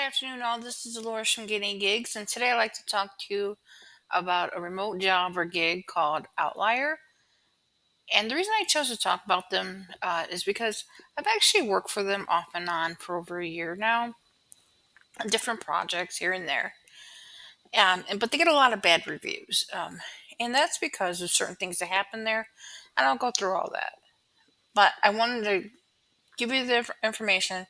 afternoon, all. This is Dolores from Getting Gigs, and today I'd like to talk to you about a remote job or gig called Outlier. And the reason I chose to talk about them is because I've actually worked for them off and on for over a year now, on different projects here and there. But they get a lot of bad reviews, and that's because of certain things that happen there. And I'll go through all that. But I wanted to give you the information.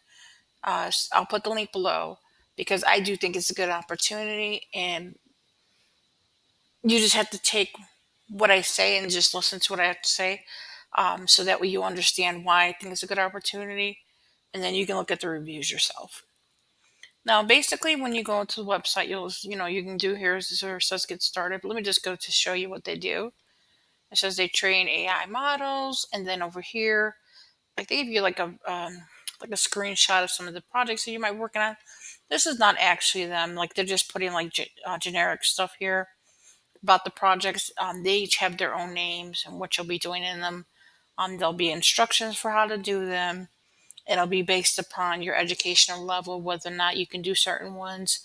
I'll put the link below because I do think it's a good opportunity, and you just have to take what I say and just listen to what I have to say, so that way you understand why I think it's a good opportunity, and then you can look at the reviews yourself. Now, basically, when you go to the website, you can do here is where it says get started. But let me just go to show you what they do. It says they train AI models, and then over here, like they give you like a screenshot of some of the projects that you might be working on. This is not actually them. Like they're just putting like generic stuff here about the projects. They each have their own names and what you'll be doing in them. There'll be instructions for how to do them. It'll be based upon your educational level, whether or not you can do certain ones.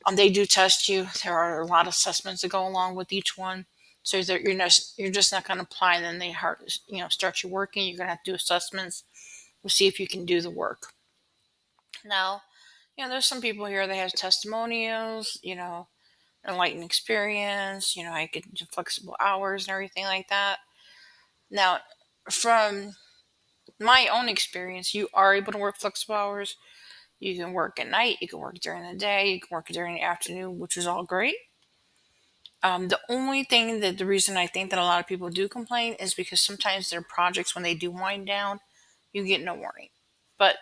They do test you. There are a lot of assessments that go along with each one. So that you're just not going to apply and then start you working. You're going to have to do assessments. We'll see if you can do the work. Now, there's some people here that have testimonials, enlightened experience, I could do flexible hours and everything like that. Now, from my own experience, you are able to work flexible hours. You can work at night, you can work during the day, you can work during the afternoon, which is all great. The only thing that the reason I think that a lot of people do complain is because sometimes their projects, when they do wind down, you get no warning. But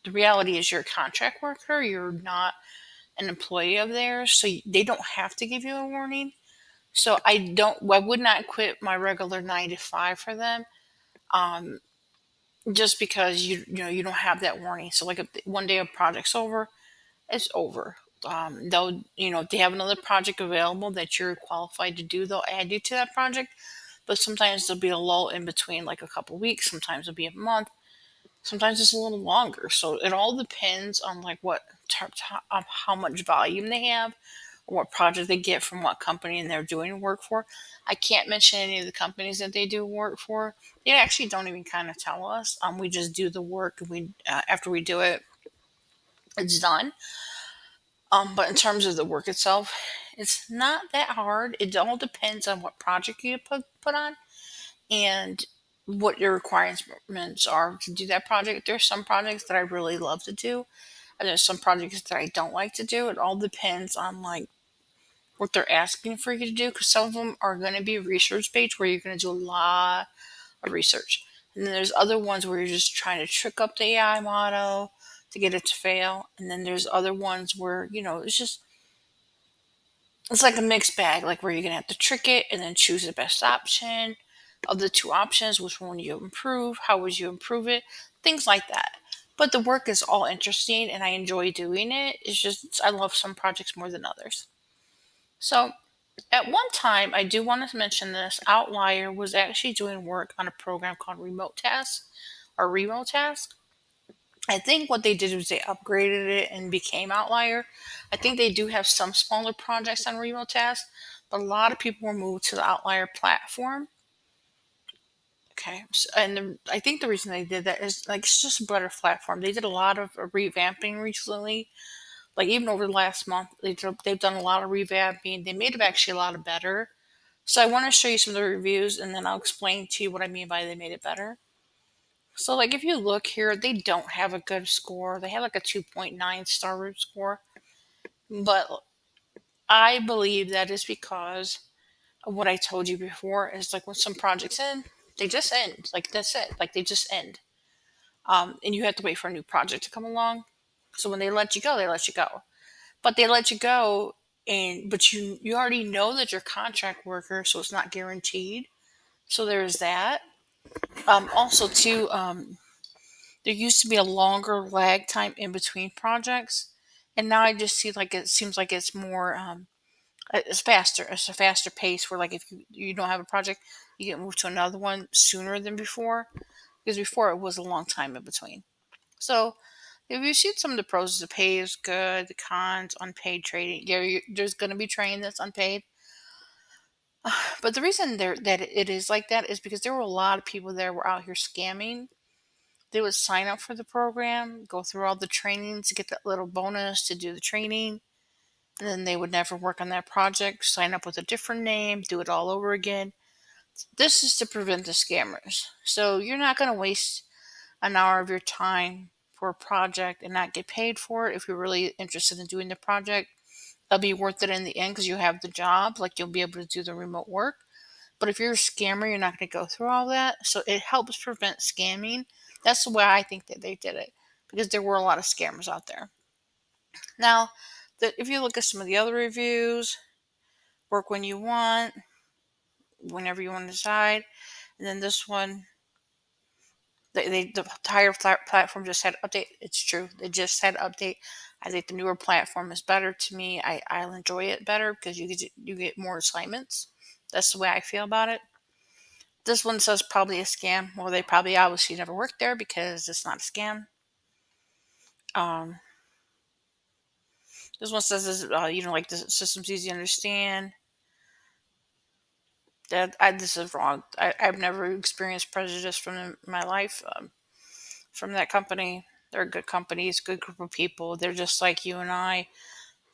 the reality is you're a contract worker, you're not an employee of theirs, so they don't have to give you a warning. So I would not quit my regular 9 to 5 for them, um, just because you don't have that warning. So like if one day a project's over, it's over. They'll if they have another project available that you're qualified to do, they'll add you to that project. But sometimes there'll be a lull in between, like a couple weeks. Sometimes it'll be a month. Sometimes it's a little longer. So it all depends on like how much volume they have, or what project they get from what company and they're doing work for. I can't mention any of the companies that they do work for. They actually don't even kind of tell us. We just do the work, and we after we do it, it's done. But in terms of the work itself, it's not that hard. It all depends on what project you put on and what your requirements are to do that project. There's some projects that I really love to do, and there's some projects that I don't like to do. It all depends on like what they're asking for you to do, because some of them are going to be research based where you're going to do a lot of research, and then there's other ones where you're just trying to trick up the AI model to get it to fail, and then there's other ones where it's like a mixed bag, like where you're going to have to trick it and then choose the best option of the two options. Which one you improve? How would you improve it? Things like that. But the work is all interesting and I enjoy doing it. It's just I love some projects more than others. So at one time, I do want to mention this. Outlier was actually doing work on a program called Remote Task or Remote Task. I think what they did was they upgraded it and became Outlier. I think they do have some smaller projects on Remote Task, but a lot of people were moved to the Outlier platform. Okay, I think the reason they did that is like it's just a better platform. They did a lot of revamping recently. Like even over the last month, they've done a lot of revamping. They made it actually a lot better. So I want to show you some of the reviews, and then I'll explain to you what I mean by they made it better. So like if you look here, they don't have a good score. They have like a 2.9 star root score. But I believe that is because of what I told you before is like when some projects end, they just end. Like that's it. Like they just end. And you have to wait for a new project to come along. So when they let you go, they let you go. But they let you go, but you already know that you're a contract worker, so it's not guaranteed. So there's that. Also, too, there used to be a longer lag time in between projects, and now I just see like it seems like it's more it's faster. It's a faster pace where like if you don't have a project, you get moved to another one sooner than before, because before it was a long time in between. So if you see some of the pros, the pay is good, the cons, unpaid trading. Yeah, there's going to be training that's unpaid. But the reason that it is like that is because there were a lot of people that were out here scamming. They would sign up for the program, go through all the trainings to get that little bonus to do the training, and then they would never work on that project, sign up with a different name, do it all over again. This is to prevent the scammers. So you're not going to waste an hour of your time for a project and not get paid for it. If you're really interested in doing the project, it'll be worth it in the end because you have the job, like you'll be able to do the remote work. But if you're a scammer, you're not going to go through all that. So it helps prevent scamming. That's the way I think that they did it, because there were a lot of scammers out there. Now, if you look at some of the other reviews, work when you want, whenever you want to decide. And then this one, the entire platform just had update. It's true. They just had update. I think the newer platform is better to me. I'll enjoy it better because you get more assignments. That's the way I feel about it. This one says probably a scam. Well, they probably obviously never worked there because it's not a scam. Um, this one says like the system's easy to understand. This is wrong. I've never experienced prejudice from my life. From that company. They're a good company. It's a good group of people. They're just like you and I.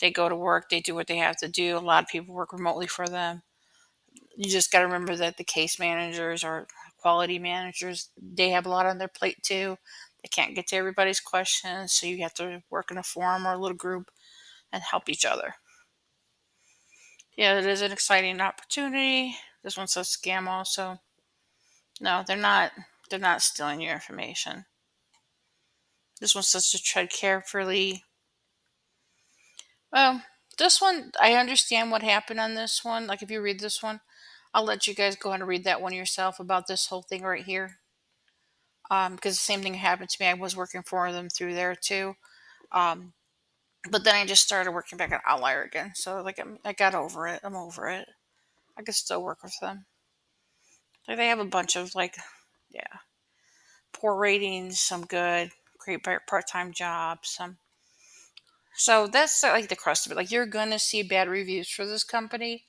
They go to work. They do what they have to do. A lot of people work remotely for them. You just got to remember that the case managers or quality managers, they have a lot on their plate too. They can't get to everybody's questions, so you have to work in a forum or a little group and help each other. Yeah, it is an exciting opportunity. This one says scam also. No, they're not. They're not stealing your information. This one says to tread carefully. Well, this one, I understand what happened on this one. Like, if you read this one, I'll let you guys go ahead and read that one yourself about this whole thing right here. Because the same thing happened to me. I was working for them through there too. Um, but then I just started working back at Outlier again. So, like, I got over it. I'm over it. I can still work with them. Like, they have a bunch of, like, yeah, poor ratings, some good, great part-time jobs, some. So that's like the crust of it. Like, you're gonna see bad reviews for this company.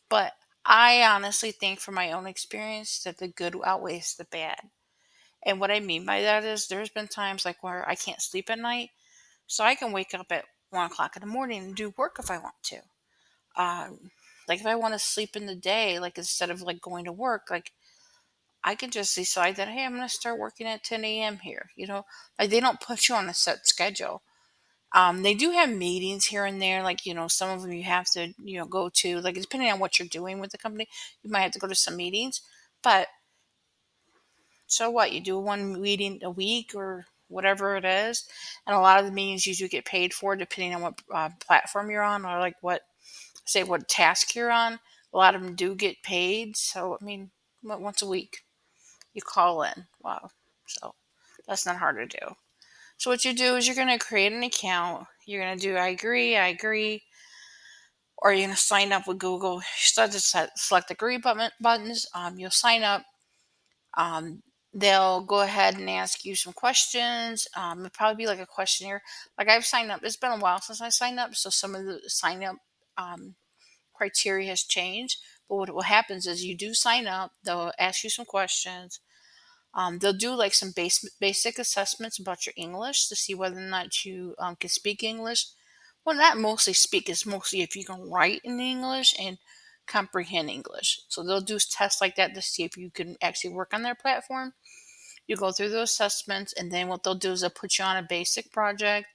But I honestly think from my own experience that the good outweighs the bad. And what I mean by that is there's been times like where I can't sleep at night. So I can wake up at 1 o'clock in the morning and do work if I want to. Like if I want to sleep in the day, like instead of like going to work, like I can just decide that, hey, I'm going to start working at 10 a.m. here. Like they don't put you on a set schedule. They do have meetings here and there, like, some of them you have to, go to, like, depending on what you're doing with the company, you might have to go to some meetings. But so what? You do one meeting a week or whatever it is. And a lot of the meetings you do get paid for depending on what platform you're on or like what task you're on. A lot of them do get paid. So, I mean, once a week you call in. Wow. So that's not hard to do. So what you do is you're going to create an account. You're going to do I agree, or you're going to sign up with Google. You start to select the agree buttons. You'll sign up. Um, they'll go ahead and ask you some questions. It'll probably be like a questionnaire. Like I've signed up. It's been a while since I signed up, so some of the sign up criteria has changed. But what happens is you do sign up. They'll ask you some questions. They'll do like some basic assessments about your English to see whether or not you can speak English. Well, not mostly speak, it's mostly if you can write in English and comprehend English. So they'll do tests like that to see if you can actually work on their platform. You go through those assessments, and then what they'll do is they'll put you on a basic project.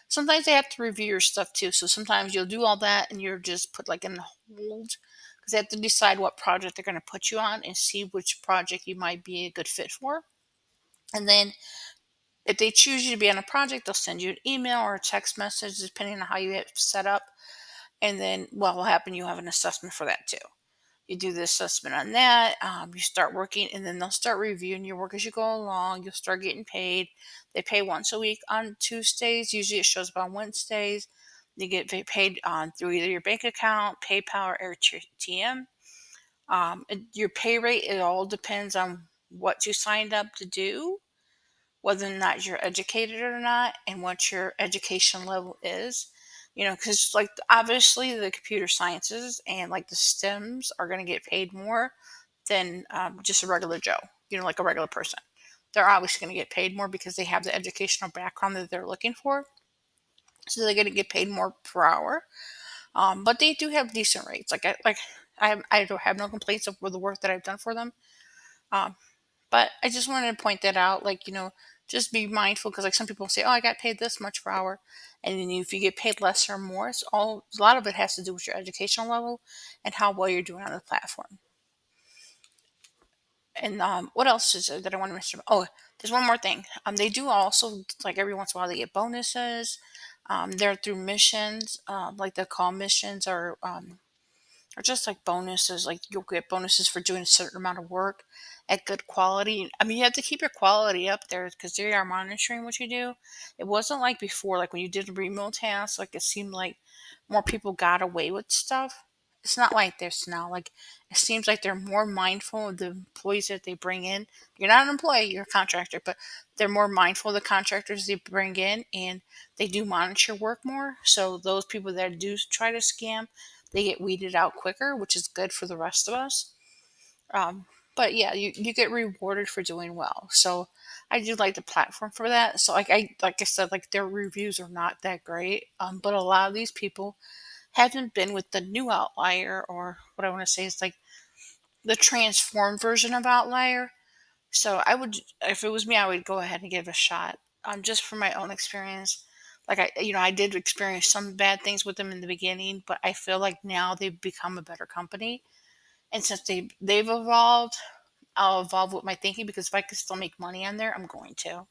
Sometimes they have to review your stuff too. So sometimes you'll do all that and you're just put like in hold because they have to decide what project they're going to put you on and see which project you might be a good fit for. And then if they choose you to be on a project, they'll send you an email or a text message, depending on how you have set up. And then what will happen, you have an assessment for that too. You do the assessment on that, you start working, and then they'll start reviewing your work as you go along. You'll start getting paid. They pay once a week on Tuesdays. Usually it shows up on Wednesdays. You get paid through either your bank account, PayPal, or ATM. Your pay rate, it all depends on what you signed up to do, whether or not you're educated or not and what your education level is. Because like obviously the computer sciences and like the STEMs are going to get paid more than just a regular Joe, like a regular person. They're obviously going to get paid more because they have the educational background that they're looking for. So they're going to get paid more per hour. But they do have decent rates. I don't have no complaints of the work that I've done for them. Um, but I just wanted to point that out. Just be mindful because like some people say, "Oh, I got paid this much per hour," and then if you get paid less or more, a lot of it has to do with your educational level and how well you're doing on the platform. And what else is there that I want to mention? Oh, there's one more thing. They do also like every once in a while they get bonuses. They're through missions, like they call missions or just like bonuses. Like you'll get bonuses for doing a certain amount of work at good quality. I mean, you have to keep your quality up there because they are monitoring what you do. It wasn't like before, like when you did remote tasks, like it seemed like more people got away with stuff. It's not like this now. Like it seems like they're more mindful of the employees that they bring in. You're not an employee, you're a contractor, but they're more mindful of the contractors they bring in and they do monitor work more. So those people that do try to scam, they get weeded out quicker, which is good for the rest of us. Um, but yeah, you get rewarded for doing well. So I do like the platform for that. So like I said, like their reviews are not that great. But a lot of these people haven't been with the new Outlier, or what I want to say is like the transformed version of Outlier. So I would, if it was me, I would go ahead and give it a shot. Just from my own experience. I did experience some bad things with them in the beginning, but I feel like now they've become a better company. And since they've evolved, I'll evolve with my thinking because if I can still make money on there, I'm going to.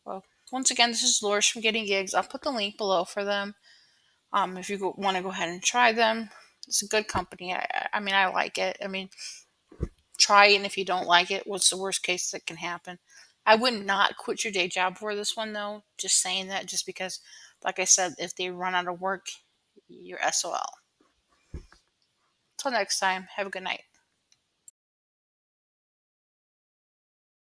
Well, once again, this is Laura from Getting Gigs. I'll put the link below for them. If you want to go ahead and try them, it's a good company. I mean, I like it. I mean, try it, and if you don't like it, what's the worst case that can happen? I would not quit your day job for this one, though. Just saying that, just because, like I said, if they run out of work, you're SOL. Till next time, have a good night.